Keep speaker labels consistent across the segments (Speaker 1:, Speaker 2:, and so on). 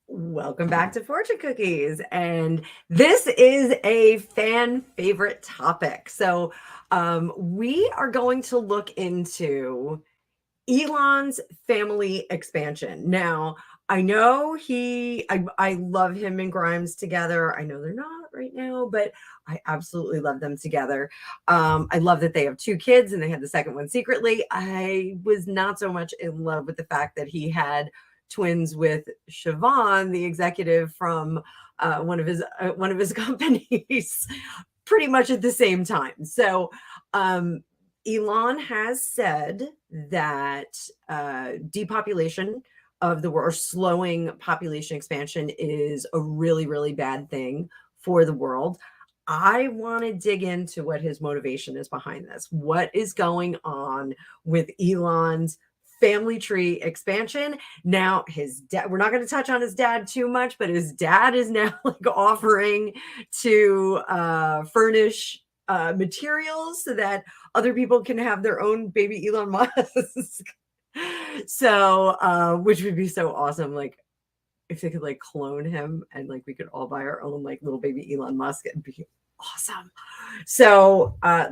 Speaker 1: Welcome back to Fortune Cookies. And this is a fan favorite topic. We are going to look into Elon's family expansion. Now, I know I love him and Grimes together. I know they're not right now, but I absolutely love them together. I love that they have two kids and they had the second one secretly. I was not so much in love with the fact that he had twins with Siobhan, the executive from one of his companies, pretty much at the same time. Elon has said that depopulation of the world, or slowing population expansion, is a really, really bad thing for the world. I want to dig into what his motivation is behind this. What is going on with Elon's family tree expansion? Now, his dad, we're not going to touch on his dad too much, but his dad is now like offering to furnish materials so that other people can have their own baby Elon Musk. Which would be so awesome. Like, if they could like clone him and like we could all buy our own like little baby Elon Musk, it'd be awesome.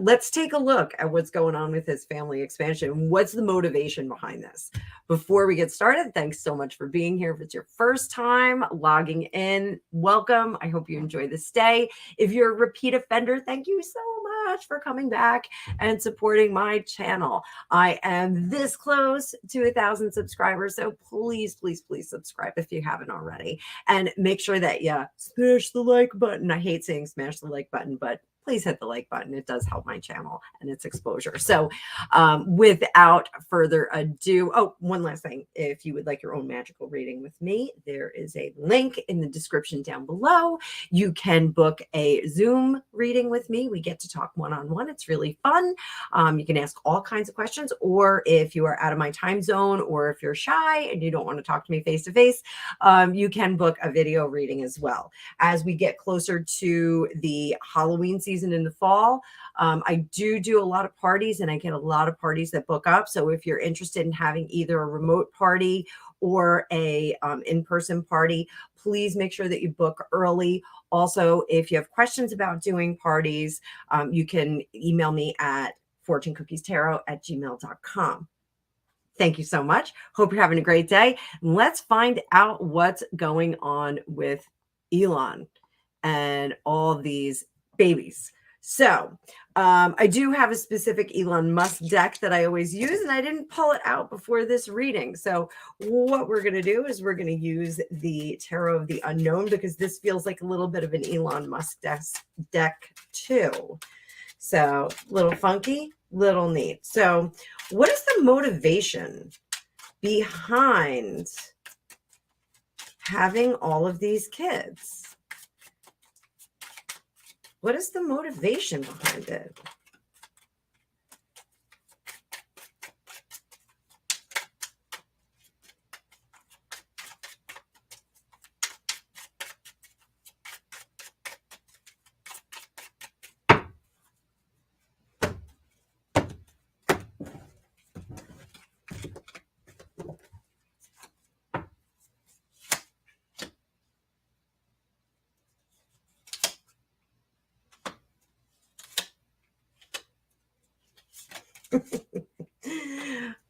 Speaker 1: Let's take a look at what's going on with his family expansion. What's the motivation behind this? Before we get started, thanks so much for being here. If it's your first time logging in, welcome. I hope you enjoy the stay. If you're a repeat offender, thank you so much for coming back and supporting my channel. I am this close to 1,000 subscribers, so please, please, please subscribe if you haven't already, and make sure that you smash the like button. I hate saying smash the like button, but please hit the like button. It does help my channel and its exposure. Without further ado, one last thing. If you would like your own magical reading with me, there is a link in the description down below. You can book a Zoom reading with me. We get to talk one-on-one. It's really fun. You can ask all kinds of questions, or if you are out of my time zone, or if you're shy and you don't want to talk to me face-to-face, you can book a video reading as well. As we get closer to the Halloween season in the fall, I do a lot of parties, and I get a lot of parties that book up. So if you're interested in having either a remote party or a in-person party, please make sure that you book early. Also, if you have questions about doing parties, you can email me at fortunecookiestarot@gmail.com. Thank you so much. Hope you're having a great day. Let's find out what's going on with Elon and all these babies. I do have a specific Elon Musk deck that I always use, and I didn't pull it out before this reading. So what we're going to do is we're going to use the Tarot of the Unknown, because this feels like a little bit of an Elon Musk deck too. So little funky, little neat. So what is the motivation behind having all of these kids? What is the motivation behind it?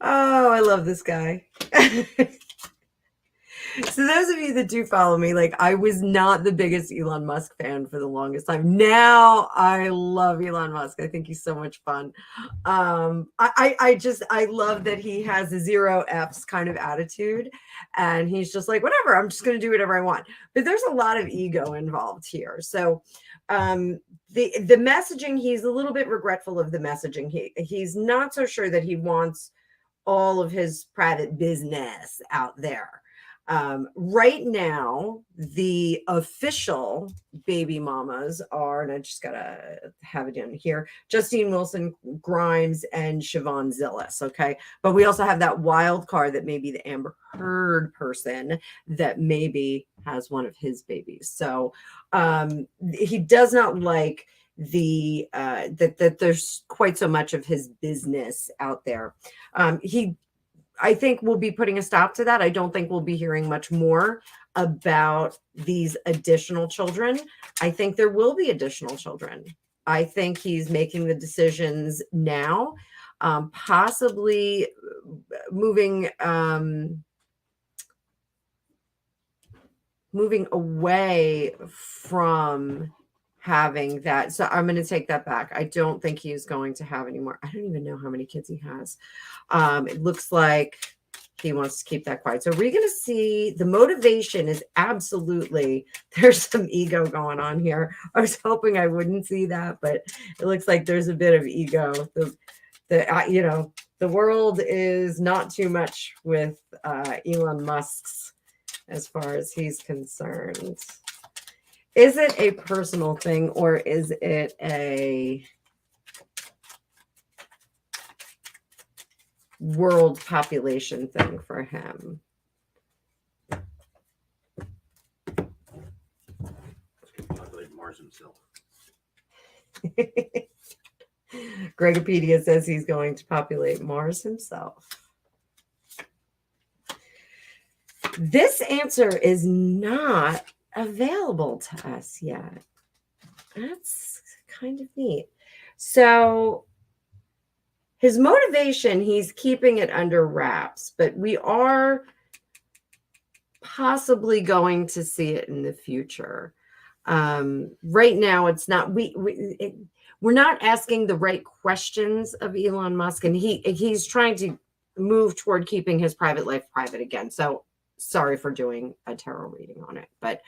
Speaker 1: Oh, I love this guy. So those of you that do follow me, like, I was not the biggest Elon Musk fan for the longest time. Now I love Elon Musk. I think he's so much fun. I love that he has a 0 F's kind of attitude, and he's just like, whatever, I'm just going to do whatever I want. But there's a lot of ego involved here. So the messaging, he's a little bit regretful of the messaging. He's not so sure that he wants all of his private business out there. Right now, the official baby mamas are, and I just gotta have it in here, Justine Wilson, Grimes, and Siobhan Zillis. Okay. But we also have that wild card that may be the Amber Heard person that maybe has one of his babies. So he does not like that there's quite so much of his business out there. I think we'll be putting a stop to that. I don't think we'll be hearing much more about these additional children. I think there will be additional children. I think he's making the decisions now, possibly moving away from having that. So I'm going to take that back. I don't think he's going to have any more. I don't even know how many kids he has. It looks like he wants to keep that quiet. So we're going to see the motivation is absolutely, there's some ego going on here. I was hoping I wouldn't see that, but it looks like there's a bit of ego. The world is not too much with Elon Musk's as far as he's concerned. Is it a personal thing, or is it a world population thing for him?
Speaker 2: Populate Mars himself.
Speaker 1: Gregopedia says he's going to populate Mars himself. This answer is not available to us yet. That's kind of neat. So his motivation, he's keeping it under wraps, but we are possibly going to see it in the future. Right now, it's not. We're not asking the right questions of Elon Musk, and he's trying to move toward keeping his private life private again. So sorry for doing a tarot reading on it, but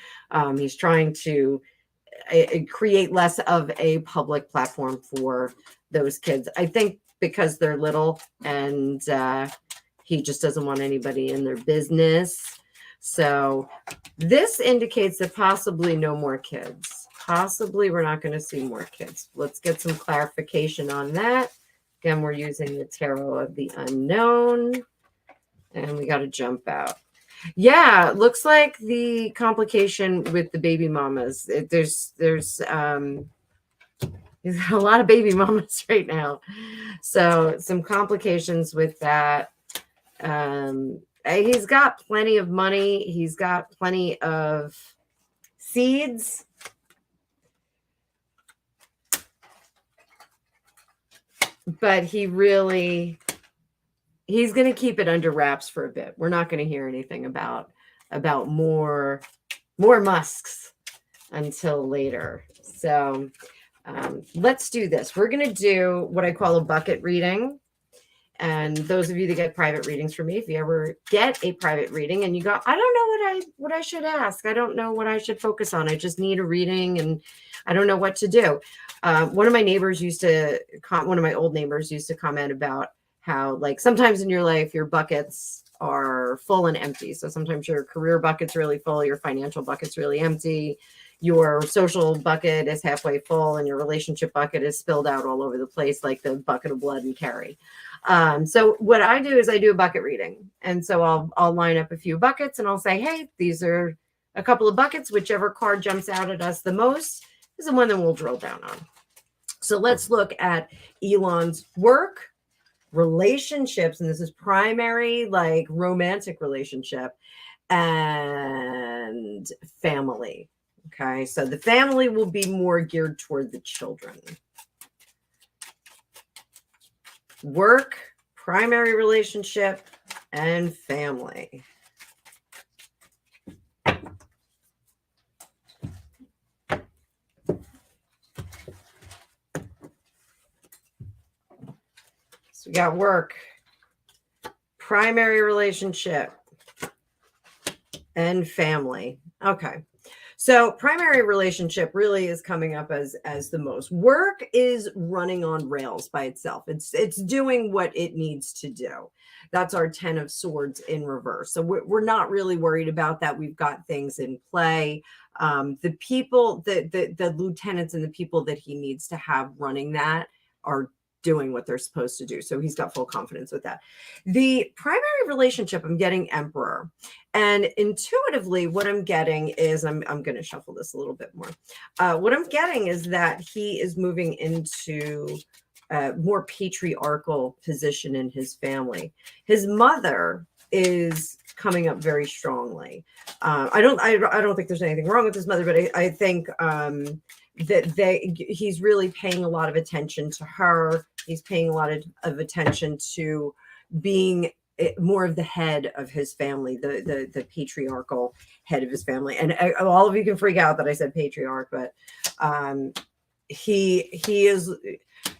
Speaker 1: he's trying to create less of a public platform for those kids. I think because they're little, and he just doesn't want anybody in their business. So this indicates that possibly no more kids. Possibly we're not going to see more kids. Let's get some clarification on that. Again, we're using the Tarot of the Unknown, and we got to jump out. Yeah, looks like the complication with the baby mamas. There's a lot of baby mamas right now, so some complications with that. He's got plenty of money. He's got plenty of seeds. But he's going to keep it under wraps for a bit. We're not going to hear anything about more Musks until later. So let's do this. We're going to do what I call a bucket reading. And those of you that get private readings from me, if you ever get a private reading and you go, I don't know what I should ask. I don't know what I should focus on. I just need a reading and I don't know what to do. One of my old neighbors used to comment about how, like, sometimes in your life, your buckets are full and empty. So sometimes your career bucket's really full, your financial bucket's really empty, your social bucket is halfway full, and your relationship bucket is spilled out all over the place, like the bucket of blood in Carrie. So what I do is I do a bucket reading. And so I'll line up a few buckets and I'll say, hey, these are a couple of buckets. Whichever card jumps out at us the most is the one that we'll drill down on. So let's look at Elon's work, relationships, and this is primary, like romantic relationship, and family. Okay, so the family will be more geared toward the children. Work, primary relationship, and family. So we got work, primary relationship, and family. Okay. So primary relationship really is coming up as the most. Work is running on rails by itself. It's doing what it needs to do. That's our 10 of Swords in reverse. So we're not really worried about that. We've got things in play. The people, the lieutenants and the people that he needs to have running that are doing what they're supposed to do. So he's got full confidence with that. The primary relationship, I'm getting Emperor. And intuitively, what I'm getting is, I'm going to shuffle this a little bit more. What I'm getting is that he is moving into a more patriarchal position in his family. His mother is coming up very strongly. I don't think there's anything wrong with his mother, but I think that he's really paying a lot of attention to her. He's paying a lot of attention to being more of the head of his family, the patriarchal head of his family. And all of you can freak out that I said patriarch, but he is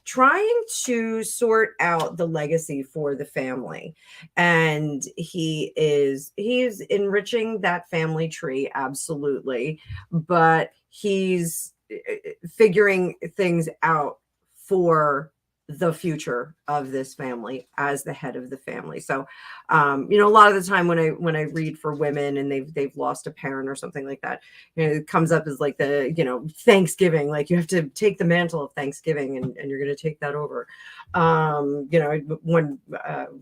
Speaker 1: trying to sort out the legacy for the family, and he's enriching that family tree, absolutely, but he's figuring things out for the future of this family as the head of the family. So a lot of the time when I read for women and they've lost a parent or something like that, it comes up as like the Thanksgiving, like you have to take the mantle of Thanksgiving and you're going to take that over. One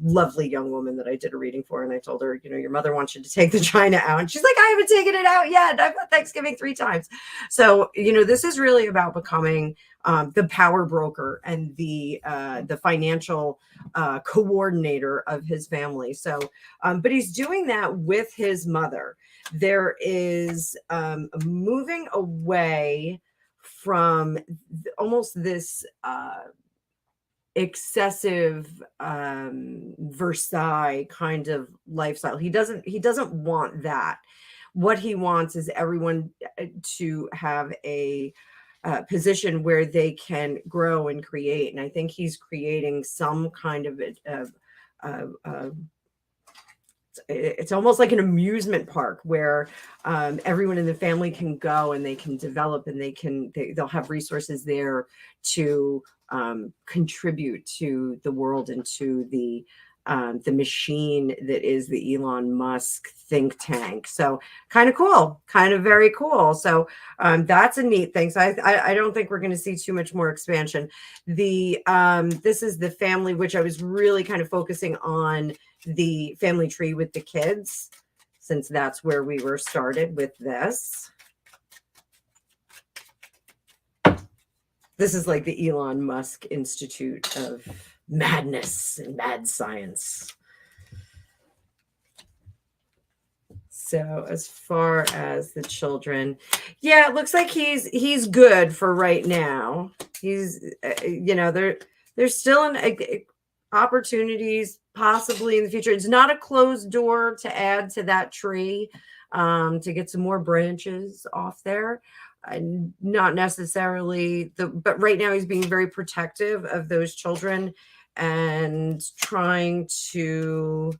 Speaker 1: lovely young woman that I did a reading for, and I told her, your mother wants you to take the china out, and she's like, I haven't taken it out yet, I've got Thanksgiving 3 times. So this is really about becoming the power broker and the financial coordinator of his family. So, but he's doing that with his mother. There is moving away from almost this excessive Versailles kind of lifestyle. He doesn't want that. What he wants is everyone to have a position where they can grow and create. And I think he's creating some kind of it's almost like an amusement park where everyone in the family can go and they can develop, and they'll have resources there to contribute to the world and to the machine that is the Elon Musk think tank. So kind of cool, kind of very cool. So that's a neat thing. So I don't think we're going to see too much more expansion. This is the family, which I was really kind of focusing on the family tree with the kids, since that's where we were started with this. This is like the Elon Musk Institute of Madness and Mad Science. So as far as the children, yeah, it looks like he's good for right now. He's there's still an opportunities possibly in the future. It's not a closed door to add to that tree, to get some more branches off there. Not necessarily but right now he's being very protective of those children and trying to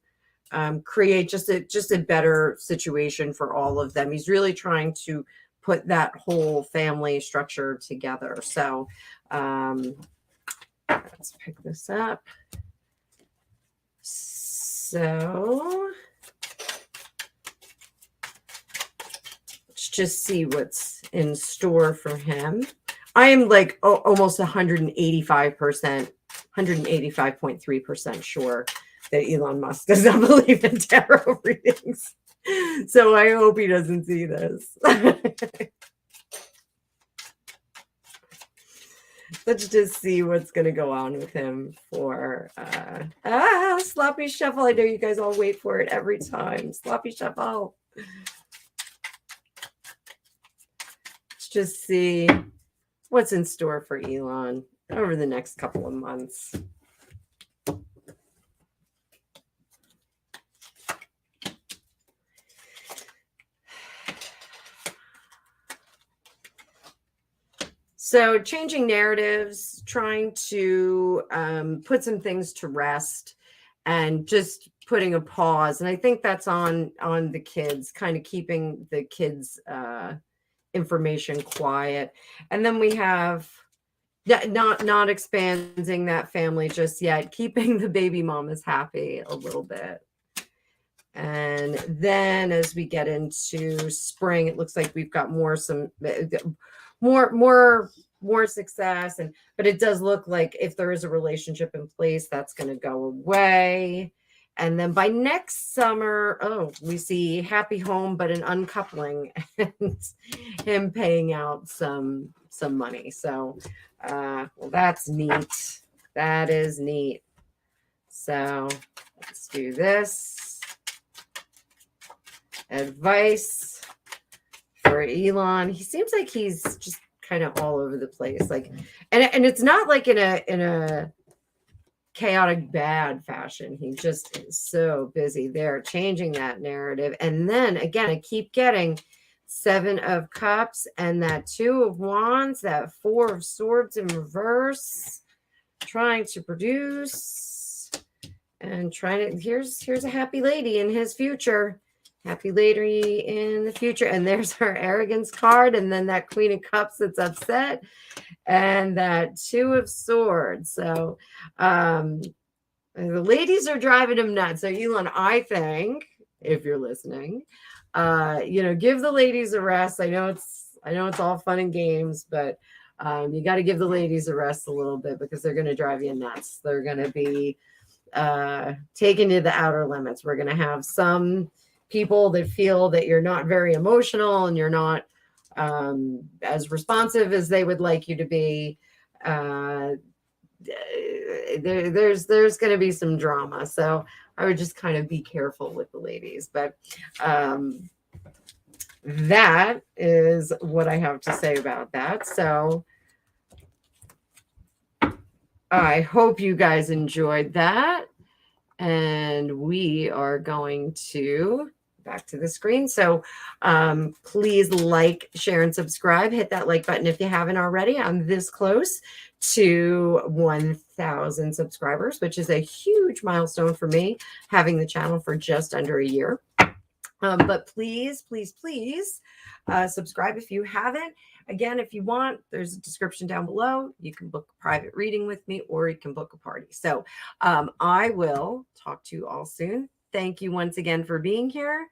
Speaker 1: create just a better situation for all of them. He's really trying to put that whole family structure together. So let's pick this up. So let's just see what's in store for him. I am like almost 185%, 185.3% sure that Elon Musk does not believe in tarot readings. So I hope he doesn't see this. Let's just see what's going to go on with him for sloppy shuffle. I know you guys all wait for it every time. Sloppy shuffle. Let's just see what's in store for Elon over the next couple of months. So changing narratives, trying to put some things to rest, and just putting a pause. And I think that's on the kids, kind of keeping the kids' information quiet. And then we have not expanding that family just yet, keeping the baby mamas happy a little bit. And then as we get into spring, it looks like we've got more success, but it does look like if there is a relationship in place, that's going to go away. And then by next summer, we see happy home, but an uncoupling and him paying out some money. So, well, that's neat. That is neat. So let's do this. advice for Elon. He seems like he's just kind of all over the place. Like, and it's not like in a chaotic bad fashion. He just is so busy there changing that narrative. And then again, I keep getting 7 of Cups and that 2 of Wands, that 4 of Swords in reverse, trying to produce and trying to, here's a happy lady in his future. Happy lady in the future. And there's our arrogance card. And then that Queen of Cups that's upset. And that 2 of Swords. So the ladies are driving him nuts. So Elon, I think, if you're listening, give the ladies a rest. I know it's all fun and games, but you got to give the ladies a rest a little bit because they're going to drive you nuts. They're going to be taken to the outer limits. We're going to have some people that feel that you're not very emotional and you're not as responsive as they would like you to be. There's going to be some drama. So I would just kind of be careful with the ladies. But that is what I have to say about that. So I hope you guys enjoyed that. And we are going to back to the screen. So please like, share, and subscribe. Hit that like button if you haven't already. I'm this close to 1,000 subscribers, which is a huge milestone for me, having the channel for just under a year. But please, please, please subscribe if you haven't. Again, if you want, there's a description down below. You can book a private reading with me, or you can book a party. So I will talk to you all soon. Thank you once again for being here.